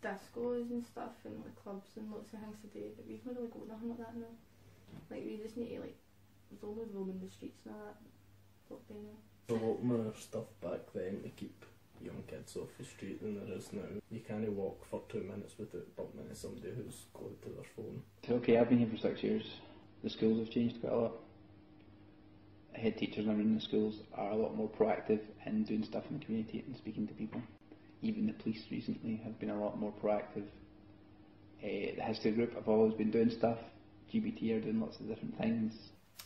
discos and stuff and like clubs and lots of things to do, but we've not really got nothing like that now. Like we just need to like, there's only roaming the streets and all that. There's a lot more stuff back then to keep young kids off the street than there is now. You can't walk for 2 minutes without bumping into somebody who's glued to their phone. Okay, I've been here for 6 years. The schools have changed quite a lot. Head teachers and everything in the schools are a lot more proactive in doing stuff in the community and speaking to people. Even the police recently have been a lot more proactive. The history group have always been doing stuff. GBT are doing lots of different things.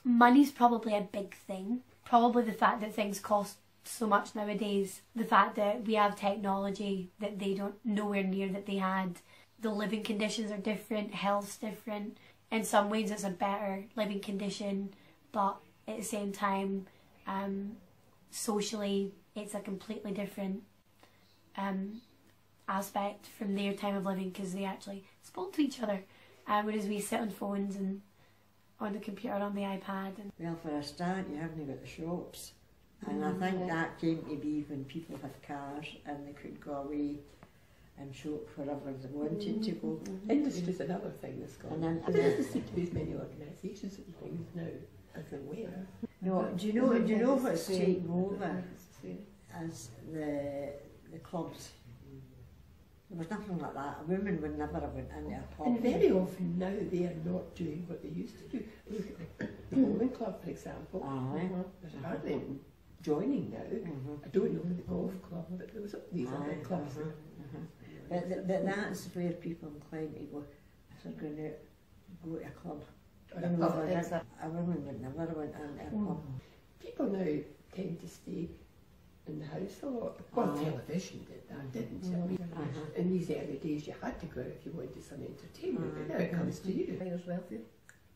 Money's probably a big thing. Probably the fact that things cost so much nowadays. The fact that we have technology that they don't, nowhere near that they had. The living conditions are different, health's different. In some ways it's a better living condition, but at the same time, socially it's a completely different aspect from their time of living, because they actually spoke to each other, whereas we sit on phones and on the computer, on the iPad. And well, for a start, you haven't got the shops, and I think that came to be when people had cars and they could go away and shop wherever they wanted to go. Industry's another thing that's gone. And there doesn't seem to be as many organisations and things now as there were. No, do you know what's taken over as the clubs? There was nothing like that. A woman would never have went into a pub. And very often now they are not doing what they used to do. Look at the bowling club, for example. There's hardly joining now. I don't know the golf club, but there was these other clubs. But that's where people incline to go, if they're going to go to a club. A woman would never went into a pub. People now tend to stay in the house a lot. Well, television did that, didn't it? I mean, in these early days you had to go out if you wanted some entertainment, but now it comes to you. I was wealthier.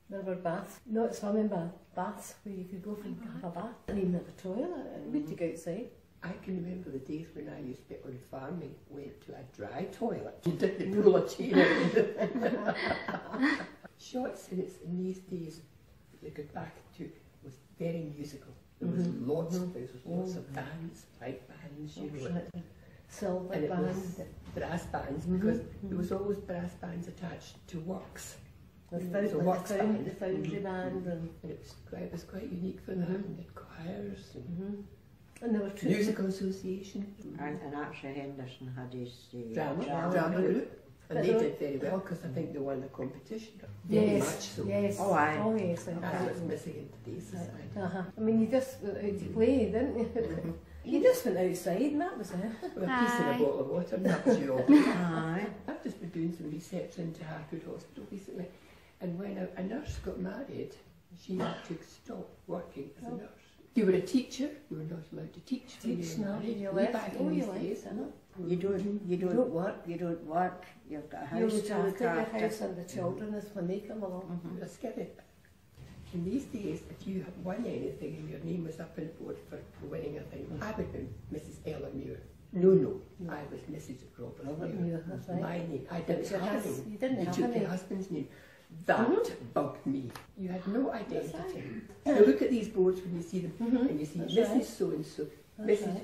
There were baths, not swimming baths where you could go and have a bath and even have a toilet. We had to go outside. I can remember the days when I used to be on farming, went to a dry toilet. You didn't pull a chain out. Shots in these days, you go back to, was very musical. There was lots of bands, pipe bands, silver and bands, brass bands, because there was always brass bands attached to works. The foundry band, and it was quite unique for that. And the choirs, and there were musical association. And actually Henderson had his drama group. And they did very well, because I think they won the competition. Very much so. Yes. Oh, aye. Oh, yes. That's what's missing in today's society. I mean, you just went out to play, didn't you? You just went outside and that was it. With a piece and a bottle of water, and that was your Aye. I've just been doing some research into Harcourt Hospital recently, and when a nurse got married, she had to stop working as a nurse. You were a teacher, you were not allowed to teach. Teach now, you left. left. Oh, you left, You don't work, you've got a house to look your after. house and the children is when they come along. You're scared. In these days, if you had won anything and your name was up on the board for winning a thing, I would have been Mrs. Ellen Muir. No, I was Mrs. Robert Muir. That's right. My name. I didn't have a name. You didn't have took a name. your husband's name. That bugged me. You had no identity. Now look at these boards when you see them, and you see Mrs. So-and-so, Mrs.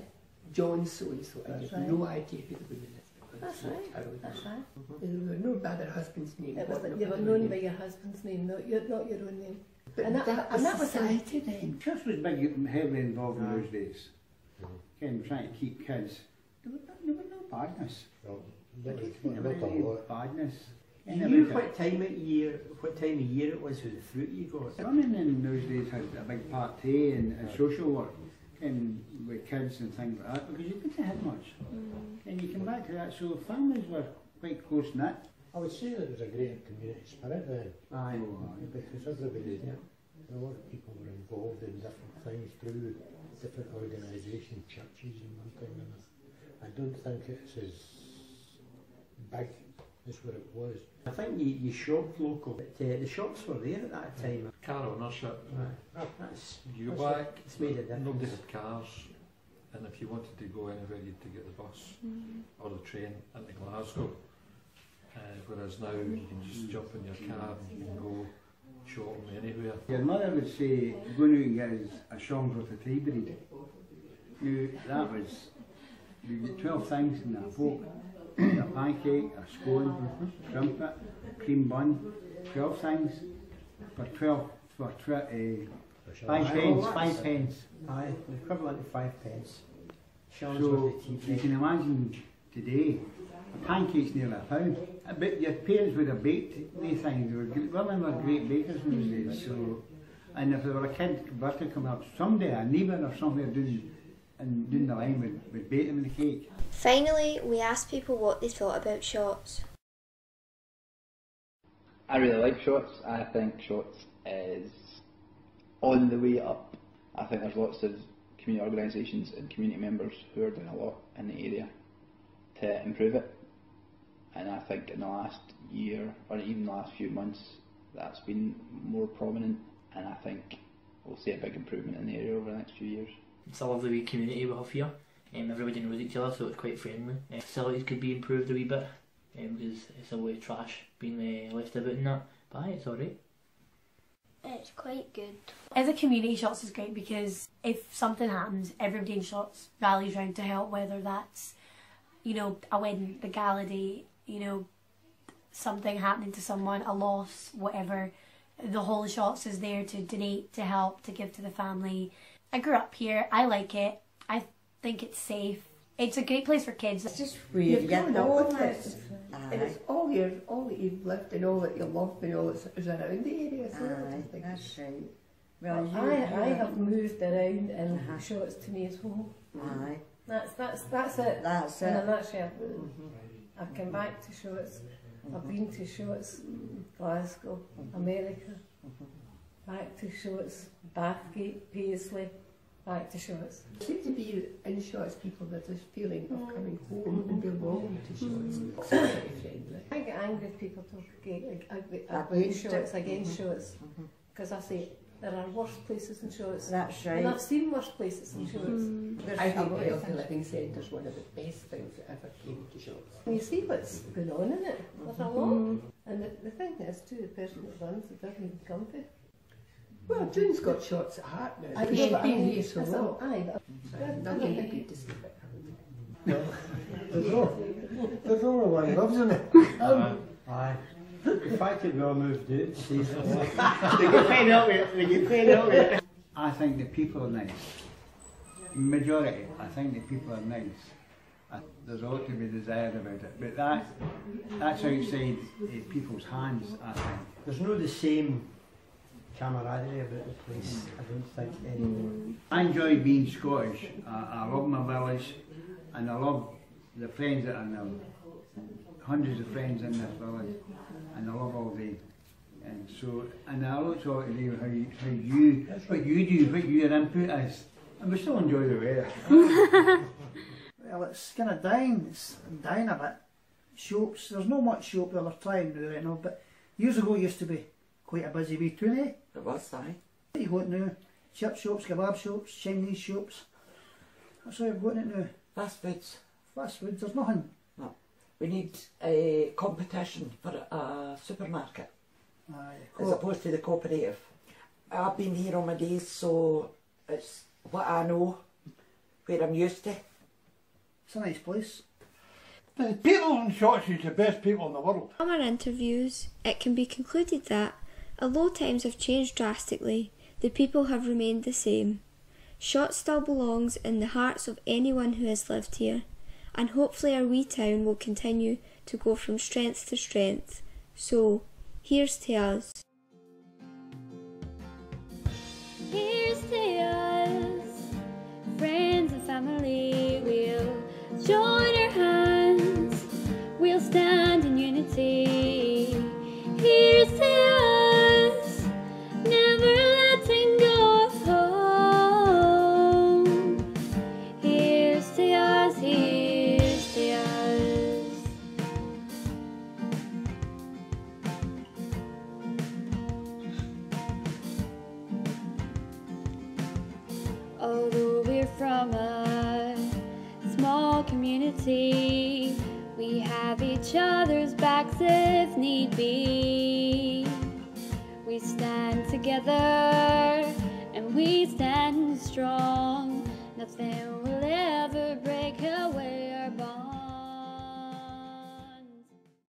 John So-and-so, and you have no idea who the woman is. That's right. There were no other husband's name. You were known by your husband's name, not your own name. And that was society then. Church was big, heavily involved in those days. Again, trying to keep kids. There was no badness. There was no badness. You knew what time of year it was with the fruit you got. Running in those days had a big part to play in social work and with kids and things like that, because you didn't have much. And you come back to that, so families were quite close knit. I would say there was a great community spirit then. Aye. Because everybody, a lot of people were involved in different things through different organisations, churches and one thing and another. I don't think it's as big is what it was. I think you shopped local, but the shops were there at that time. Car ownership. That's You back, it's made a difference. nobody had cars, and if you wanted to go anywhere, you had to get the bus or the train into Glasgow. Whereas now you can just jump in your car and you can go shopping anywhere. Your mother would say, going out and get us a shong worth of tea bread. That was, you get 12 things in that fork. A pancake, a scone, crumpet, cream bun, 12 things for 5 pence, 5 pence. Aye, the equivalent of 5 pence. So you can imagine today, a pancake's nearly £1. But your parents would have baked these things. Women were great bakers in those days. So, and if there were a kid birthday coming up, someday a neighbour or somewhere doing the line would bake them in the cake. Finally, we asked people what they thought about shots. I really like shots. I think shots is on the way up. I think there's lots of community organisations and community members who are doing a lot in the area to improve it. And I think in the last year, or even the last few months, that's been more prominent, and I think we'll see a big improvement in the area over the next few years. It's a lovely wee community we have here. Everybody knows each other, so it's quite friendly. Facilities could be improved a wee bit, because it's a lot of trash being left about and that, but aye, it's alright. It's quite good. As a community, shots is great because if something happens, everybody in shots rallies round to help, whether that's, you know, a wedding, the gala day, you know, something happening to someone, a loss, whatever. The whole of shots is there to donate, to help, to give to the family. I grew up here, I like it, I think it's safe. It's a great place for kids. It's just where You've grown up with it. it. And it's all that you've lived and all that you love and all that's around the area. So Aye, that's right. Well, I have moved around and shots to me as home. Aye. That's it. That's in it. a nutshell. I've come back to shots. I've been to shots, Glasgow, America, back to shots, Bathgate, Paisley, back to shots. It seems to be in shots people with this feeling of coming home and belonging to shots. Very friendly. I get angry if people talk against shots, against shots, because I say there are worse places than shots. That's right. And I've seen worse places than shots. I think the Healthy Living Centre is one of the best things that ever came to shots. And you see what's going on in it. There's a lot. And the thing is too, the person that runs it doesn't even come to. Well, June's got shots at heart now. I've She's been been here so that's long. Nothing Nothing good to say about No, there's only one loves in it. Aye. The fact that we all moved out says a lot. They get fed up with it. They get fed up with it. I think the people are nice. Majority, I think the people are nice. There's a lot to be desired about it, but that's outside people's hands, I think. There's no the same camaraderie about the place, I don't think, anymore. I enjoy being Scottish. I love my village, and I love the friends that are in there. Hundreds of friends in this village, and I love all the. And I look forward to hear what you do, what your input is, and we still enjoy the weather. Well, it's kind of dying. It's dying a bit. Shops, there's not much shop that are trying to do right now, but years ago it used to be quite a busy week, too, eh? It was, aye. What you got now? Chip shops, kebab shops, Chinese shops. That's how you've got it now. Fast foods. Fast foods, there's nothing. No. We need a competition for a supermarket. Aye. As opposed to the cooperative. I've been here all my days, so it's what I know, where I'm used to. It's a nice place. The people in shots is the best people in the world. From our interviews, it can be concluded that, although times have changed drastically, the people have remained the same. Shot still belongs in the hearts of anyone who has lived here, and hopefully our wee town will continue to go from strength to strength. So, here's to us. Here's to us, friends and family, we'll join our hands, we'll stand in unity. Here's to us, never letting go of home. Here's to us, here's to us. we're from a small community. We have each other's backs if need be. We stand together and we stand strong. Nothing